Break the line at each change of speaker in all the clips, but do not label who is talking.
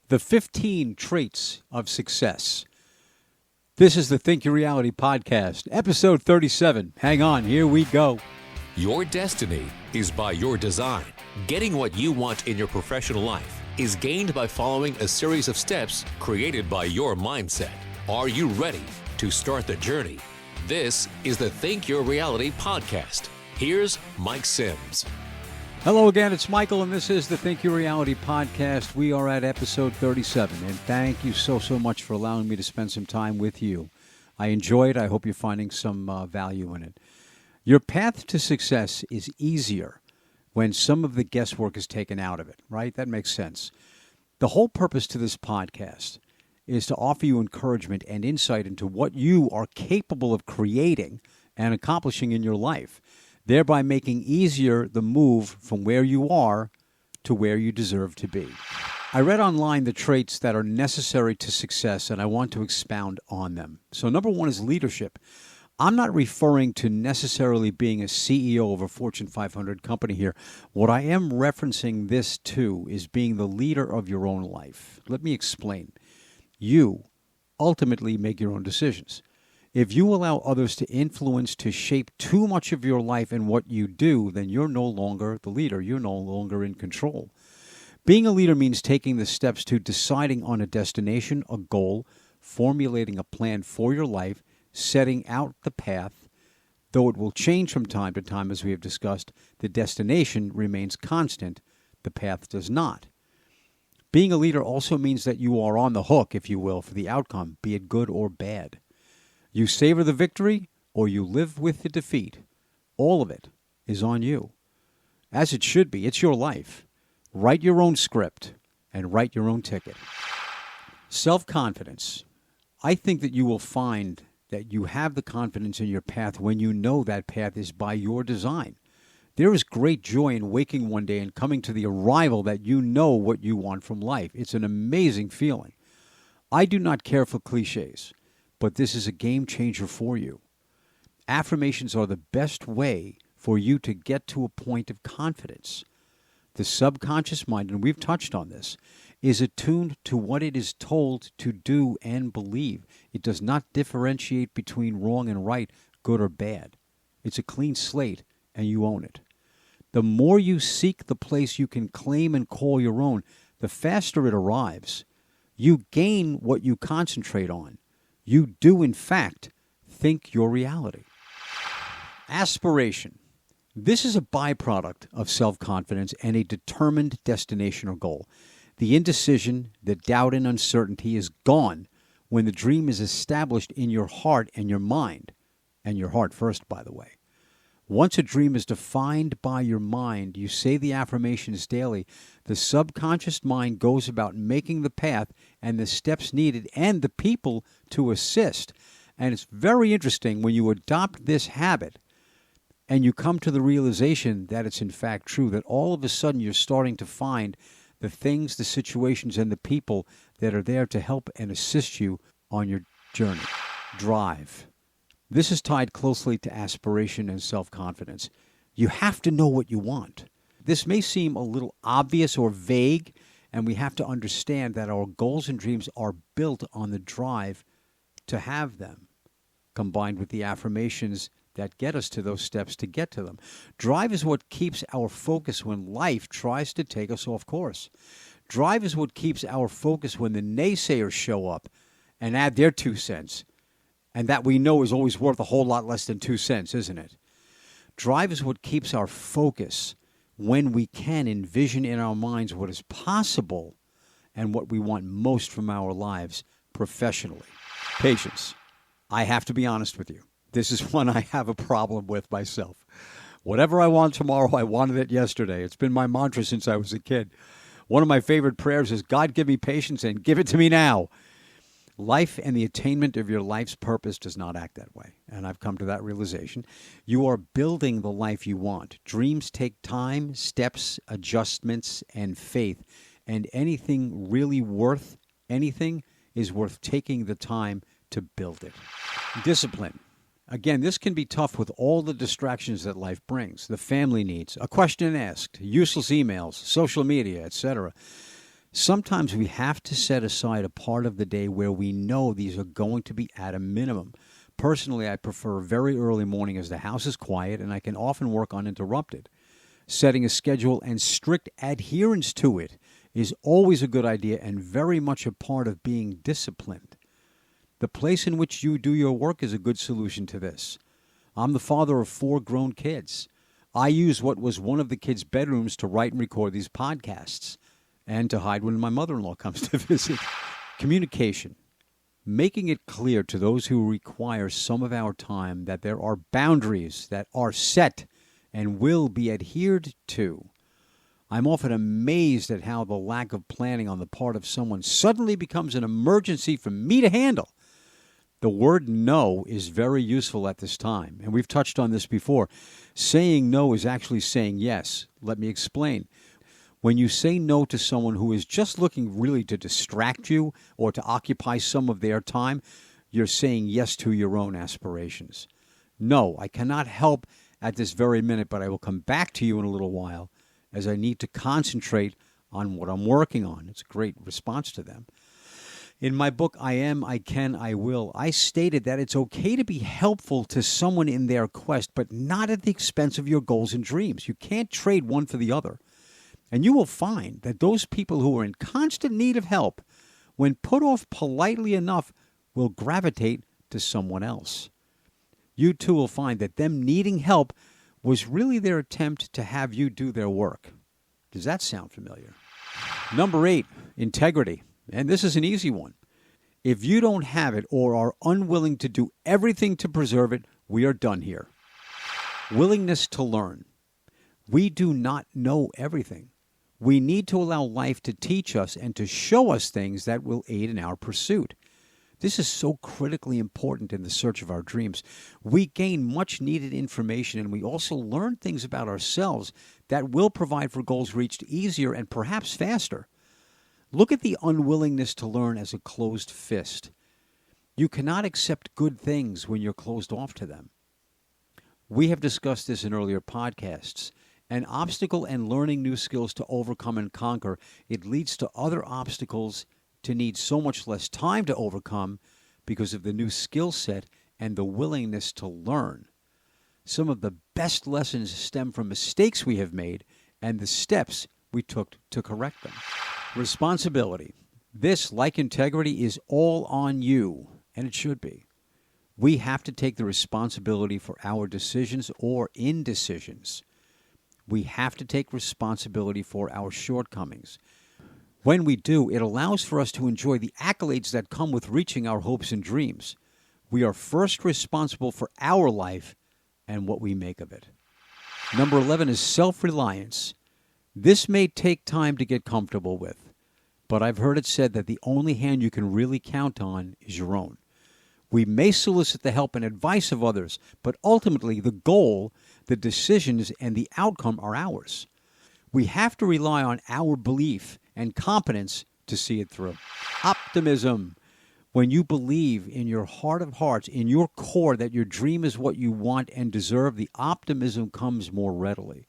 The 15 Traits of Success. This is the Think Your Reality podcast, episode 37. Hang on, here we go.
Your destiny is by your design. Getting what you want in your professional life is gained by following a series of steps created by your mindset. Are you ready to start the journey? This is the Think Your Reality podcast. Here's Mike Sims.
Hello again, it's Michael, and this is the Think Your Reality podcast. We are at episode 37, and thank you so much for allowing me to spend some time with you. I enjoy it. I hope you're finding some value in it. Your path to success is easier when some of the guesswork is taken out of it, right? That makes sense. The whole purpose to this podcast is to offer you encouragement and insight into what you are capable of creating and accomplishing in your life, thereby making easier the move from where you are to where you deserve to be. I read online the traits that are necessary to success, and I want to expound on them. So number one is leadership. I'm not referring to necessarily being a CEO of a Fortune 500 company here. What I am referencing this to is being the leader of your own life. Let me explain. You ultimately make your own decisions. If you allow others to influence, to shape too much of your life and what you do, then you're no longer the leader. You're no longer in control. Being a leader means taking the steps to deciding on a destination, a goal, formulating a plan for your life, setting out the path. Though it will change from time to time, as we have discussed, the destination remains constant. The path does not. Being a leader also means that you are on the hook, if you will, for the outcome, be it good or bad. You savor the victory or you live with the defeat. All of it is on you. As it should be. It's your life. Write your own script and write your own ticket. Self-confidence. I think that you will find that you have the confidence in your path when you know that path is by your design. There is great joy in waking one day and coming to the arrival that you know what you want from life. It's an amazing feeling. I do not care for cliches, but this is a game changer for you. Affirmations are the best way for you to get to a point of confidence. The subconscious mind, and we've touched on this, is attuned to what it is told to do and believe. It does not differentiate between wrong and right, good or bad. It's a clean slate, and you own it. The more you seek the place you can claim and call your own, the faster it arrives. You gain what you concentrate on. You do, in fact, think your reality. Aspiration. This is a byproduct of self-confidence and a determined destination or goal. The indecision, the doubt and uncertainty is gone when the dream is established in your heart and your mind. And your heart first, by the way. Once a dream is defined by your mind, you say the affirmations daily, the subconscious mind goes about making the path and the steps needed and the people to assist. And it's very interesting when you adopt this habit and you come to the realization that it's in fact true, that all of a sudden you're starting to find the things, the situations, and the people that are there to help and assist you on your journey. Drive. This is tied closely to aspiration and self-confidence. You have to know what you want. This may seem a little obvious or vague, and we have to understand that our goals and dreams are built on the drive to have them, combined with the affirmations that get us to those steps to get to them. Drive is what keeps our focus when life tries to take us off course. Drive is what keeps our focus when the naysayers show up and add their 2 cents. And that we know is always worth a whole lot less than 2 cents, isn't it? Drive is what keeps our focus when we can envision in our minds what is possible and what we want most from our lives professionally. Patience. I have to be honest with you. This is one I have a problem with myself. Whatever I want tomorrow, I wanted it yesterday. It's been my mantra since I was a kid. One of my favorite prayers is, God, give me patience and give it to me now. Life and the attainment of your life's purpose does not act that way, and I've come to that realization. You are building the life you want. Dreams take time, steps, adjustments, and faith, and anything really worth anything is worth taking the time to build it. Discipline. Again, this can be tough with all the distractions that life brings, the family needs, a question asked, useless emails, social media, etc. Sometimes we have to set aside a part of the day where we know these are going to be at a minimum. Personally, I prefer very early morning as the house is quiet and I can often work uninterrupted. Setting a schedule and strict adherence to it is always a good idea and very much a part of being disciplined. The place in which you do your work is a good solution to this. I'm the father of 4 grown kids. I use what was one of the kids' bedrooms to write and record these podcasts and to hide when my mother-in-law comes to visit. Communication. Making it clear to those who require some of our time that there are boundaries that are set and will be adhered to. I'm often amazed at how the lack of planning on the part of someone suddenly becomes an emergency for me to handle. The word no is very useful at this time, and we've touched on this before. Saying no is actually saying yes. Let me explain. When you say no to someone who is just looking really to distract you or to occupy some of their time, you're saying yes to your own aspirations. No, I cannot help at this very minute, but I will come back to you in a little while as I need to concentrate on what I'm working on. It's a great response to them. In my book, I Am, I Can, I Will, I stated that it's okay to be helpful to someone in their quest, but not at the expense of your goals and dreams. You can't trade one for the other. And you will find that those people who are in constant need of help, when put off politely enough, will gravitate to someone else. You too will find that them needing help was really their attempt to have you do their work. Does that sound familiar? Number 8, integrity. And this is an easy one. If you don't have it or are unwilling to do everything to preserve it, we are done here. Willingness to learn. We do not know everything. We need to allow life to teach us and to show us things that will aid in our pursuit. This is so critically important in the search of our dreams. We gain much needed information and we also learn things about ourselves that will provide for goals reached easier and perhaps faster. Look at the unwillingness to learn as a closed fist. You cannot accept good things when you're closed off to them. We have discussed this in earlier podcasts. An obstacle and learning new skills to overcome and conquer, it leads to other obstacles to need so much less time to overcome because of the new skill set and the willingness to learn. Some of the best lessons stem from mistakes we have made and the steps we took to correct them. Responsibility. This, like integrity, is all on you, and it should be. We have to take the responsibility for our decisions or indecisions. We have to take responsibility for our shortcomings. When we do, it allows for us to enjoy the accolades that come with reaching our hopes and dreams. We are first responsible for our life and what we make of it. Number 11 is self-reliance. This may take time to get comfortable with, but I've heard it said that the only hand you can really count on is your own. We may solicit the help and advice of others, but ultimately the goal, the decisions, and the outcome are ours. We have to rely on our belief and competence to see it through. Optimism. When you believe in your heart of hearts, in your core, that your dream is what you want and deserve, the optimism comes more readily.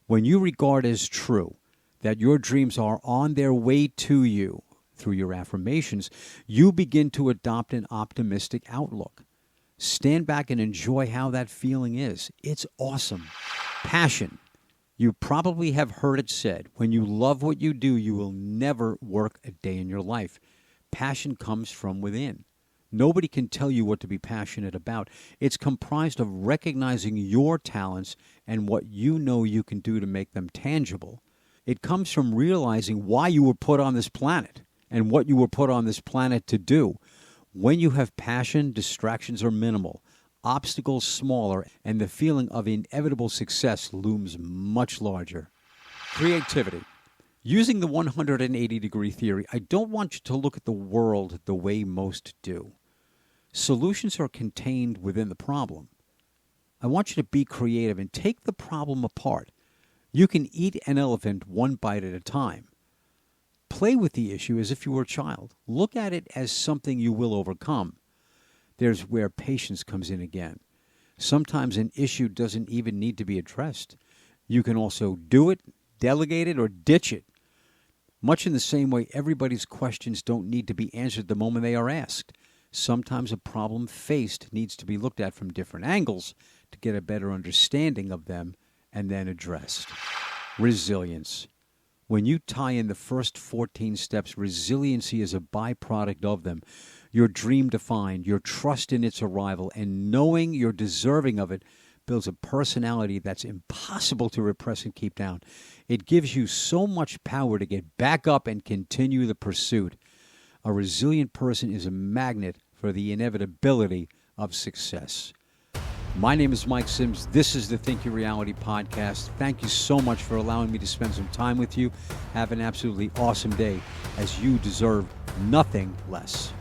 When you regard as true that your dreams are on their way to you through your affirmations, you begin to adopt an optimistic outlook. Stand back and enjoy how that feeling is. It's awesome. Passion. You probably have heard it said, when you love what you do, you will never work a day in your life. Passion comes from within. Nobody can tell you what to be passionate about. It's comprised of recognizing your talents and what you know you can do to make them tangible. It comes from realizing why you were put on this planet and what you were put on this planet to do. When you have passion, distractions are minimal, obstacles smaller, and the feeling of inevitable success looms much larger. Creativity. Using the 180-degree theory, I don't want you to look at the world the way most do. Solutions are contained within the problem. I want you to be creative and take the problem apart. You can eat an elephant one bite at a time. Play with the issue as if you were a child. Look at it as something you will overcome. There's where patience comes in again. Sometimes an issue doesn't even need to be addressed. You can also do it, delegate it, or ditch it. Much in the same way, everybody's questions don't need to be answered the moment they are asked. Sometimes a problem faced needs to be looked at from different angles to get a better understanding of them and then addressed. Resilience. When you tie in the first 14 steps, resiliency is a byproduct of them. Your dream defined, your trust in its arrival, and knowing you're deserving of it builds a personality that's impossible to repress and keep down. It gives you so much power to get back up and continue the pursuit. A resilient person is a magnet for the inevitability of success. My name is Mike Sims. This is the Think Your Reality podcast. Thank you so much for allowing me to spend some time with you. Have an absolutely awesome day, as you deserve nothing less.